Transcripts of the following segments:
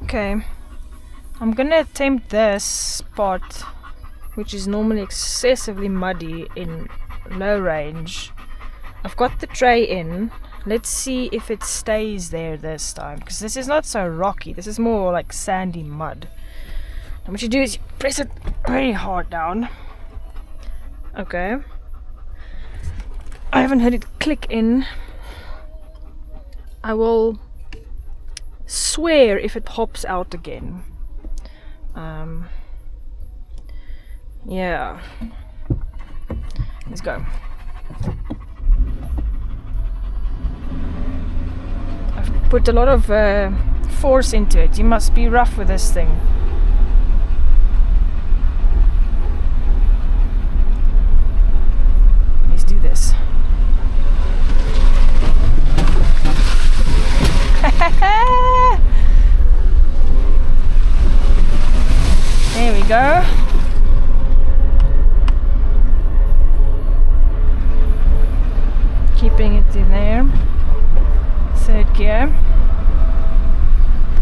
Okay, I'm gonna attempt this spot, which is normally excessively muddy in low range. I've got the tray in. Let's see if it stays there this time, because this is not so rocky. This is more like sandy mud. And what you do is you press it very hard down. Okay. I haven't heard it click in. I will swear if it hops out again. Yeah. Let's go. I've put a lot of force into it. You must be rough with this thing. Let's do this. There we go. Keeping it in there. Third gear.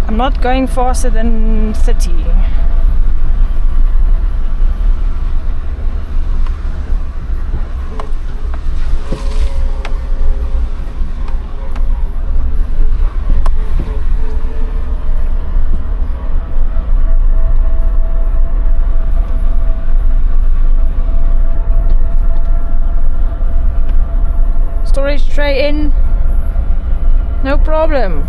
I'm not going faster than 30. Storage tray in, no problem.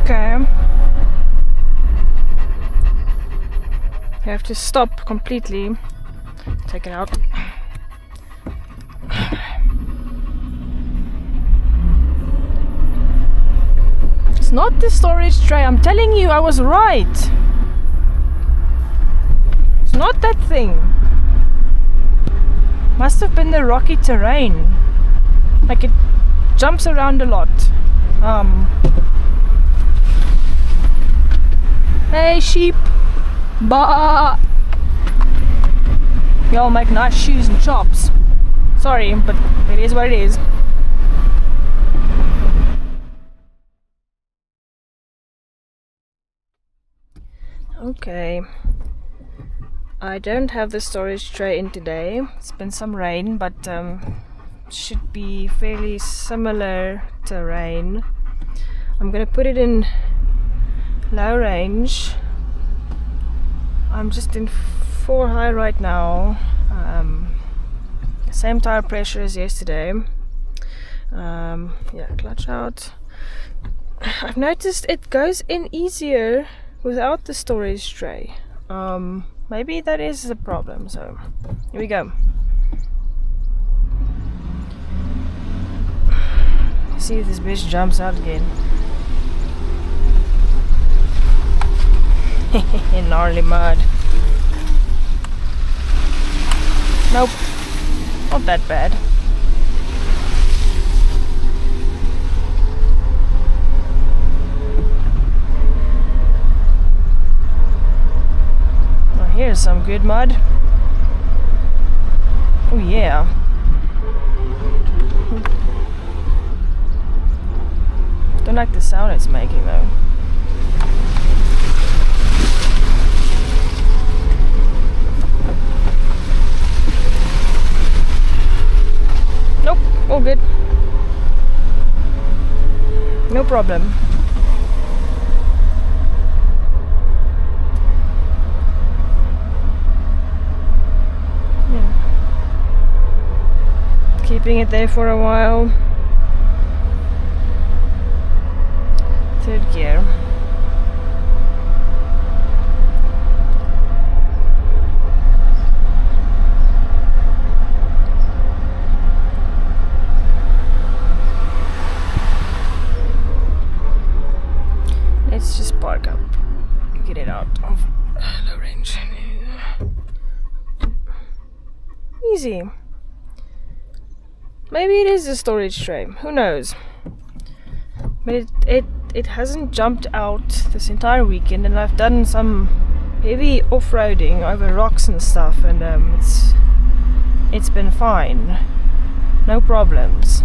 Okay. You have to stop completely. Take it out. It's not the storage tray. I'm telling you, I was right. It's not that thing. Must have been the rocky terrain. Like it jumps around a lot. Hey sheep. Bah. Y'all make nice shoes and chops. Sorry, but it is what it is. Okay, I don't have the storage tray in today. It's been some rain, but should be fairly similar terrain. I'm gonna put it in low range. I'm just in 4 high right now. Same tire pressure as yesterday. Yeah, clutch out. I've noticed it goes in easier without the storage tray. Maybe that is the problem, so here we go. See if this bitch jumps out again. Gnarly mud. Nope, not that bad. Here's some good mud. Oh yeah. Don't like the sound it's making though. Nope, all good. No problem. Keeping it there for a while. Third gear. Let's just park up. Get it out of low range. Easy. Maybe it is a storage tray, who knows. But it it hasn't jumped out this entire weekend, and I've done some heavy off-roading over rocks and stuff, and it's been fine, no problems.